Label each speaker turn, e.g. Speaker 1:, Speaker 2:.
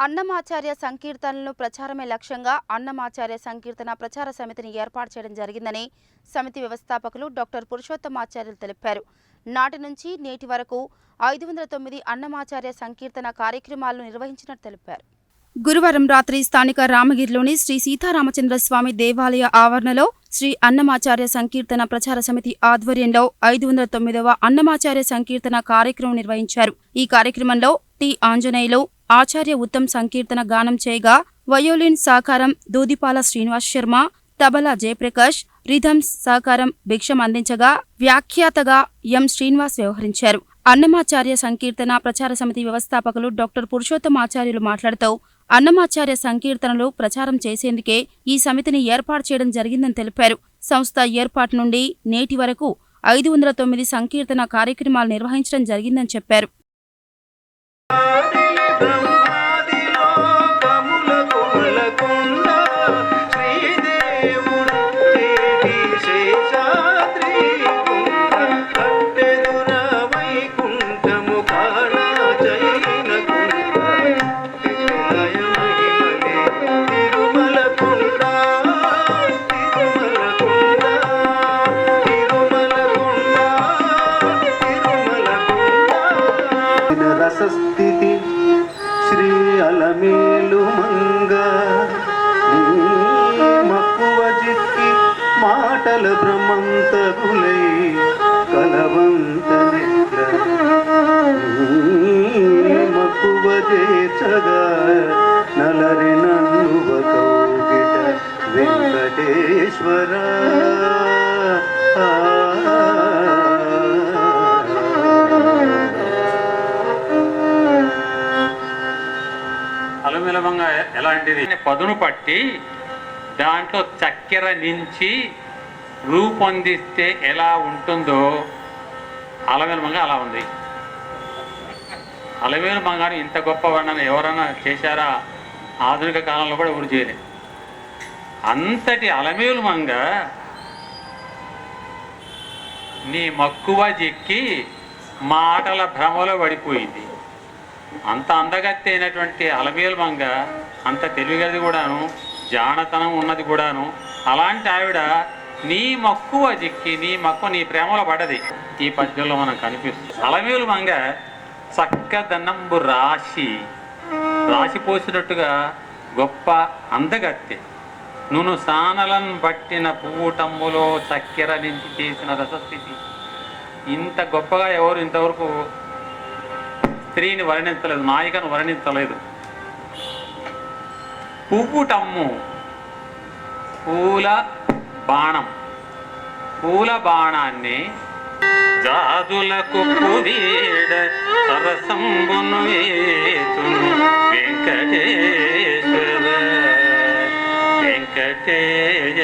Speaker 1: అన్నమాచార్య సంకీర్తనలను ప్రచారమే లక్ష్యంగా అన్నమాచార్య సంకీర్తన ప్రచార సమితిని ఏర్పాటు చేయడం జరిగిందని సమితి వ్యవస్థాపకులు డాక్టర్ పురుషోత్తమాచార్యులు తెలిపారు. నాటి నుంచి నేటి వరకు 509 అన్నమాచార్య సంకీర్తన కార్యక్రమాలను నిర్వహించినట్టు తెలిపారు. గురువారం రాత్రి స్థానిక రామగిరిలోని శ్రీ సీతారామచంద్ర స్వామి దేవాలయ ఆవరణలో శ్రీ అన్నమాచార్య సంకీర్తన ప్రచార సమితి ఆధ్వర్యంలో 509వ అన్నమాచార్య సంకీర్తన కార్యక్రమం నిర్వహించారు. ఈ కార్యక్రమంలో టి ఆంజనేయులు ఆచార్య ఉత్తమ్ సంకీర్తన గానం చేయగా, వయోలిన్ సహకారం దూదిపాల శ్రీనివాస్ శర్మ, తబలా జయప్రకాష్, రిథమ్స్ సహకారం భిక్షం అందించగా, వ్యాఖ్యాతగా ఎం శ్రీనివాస్ వ్యవహరించారు. అన్నమాచార్య సంకీర్తన ప్రచార సమితి వ్యవస్థాపకులు డాక్టర్ పురుషోత్తమాచార్యులు మాట్లాడుతూ, అన్నమాచార్య సంకీర్తనలు ప్రచారం చేసేందుకే ఈ సమితిని ఏర్పాటు చేయడం జరిగిందని తెలిపారు. సంస్థ ఏర్పాటు నుండి నేటి వరకు 509 సంకీర్తన కార్యక్రమాలు నిర్వహించడం జరిగిందని చెప్పారు.
Speaker 2: రసస్థితి శ్రీ అలమేలు మంగ మక్కువ జిక్కి మాటల భ్రమంతగులై కలవంత మక్కువ చేర్చగా నలరి నన్నువ కౌగిట వెంకటేశ్వర
Speaker 3: అలమేలమంగ ఎలాంటిది? పదును పట్టి దాంట్లో చక్కెర నుంచి రూపొందిస్తే ఎలా ఉంటుందో అలమేలమంగ అలా ఉంది. అలమేలమంగని ఇంత గొప్ప వర్ణన ఎవరైనా చేశారా? ఆధునిక కాలంలో కూడా ఎవరు చేయలేదు. అంతటి అలమేలుమంగ నీ మక్కువ జిక్కి మాటల భ్రమలో పడిపోయింది. అంత అందగత్తి అయినటువంటి అలమేలుమంగ, అంత తెలివిగలది కూడాను, జానతనం ఉన్నది కూడాను. అలాంటి ఆవిడ నీ మక్కువ జిక్కి నీ మక్కువ నీ ప్రేమలో పడది. ఈ పద్యంలో మనం కనిపిస్తుంది. అలమేలుమంగ చక్కదనంబు రాసి పోసినట్టుగా గొప్ప అందగత్తె. నును సానలను పట్టిన పూటమ్ములో చక్కెర నుంచి చేసిన రసస్థితి. ఇంత గొప్పగా ఎవరు ఇంతవరకు స్త్రీని వర్ణించలేదు, నాయికను వర్ణించలేదు. పువ్వుటమ్ము పూల బాణం, పూల బాణాన్ని జాదులకు పుదీడ సరసంబును వేతును వెంకటేశ్వర వెంకటేశ్వర.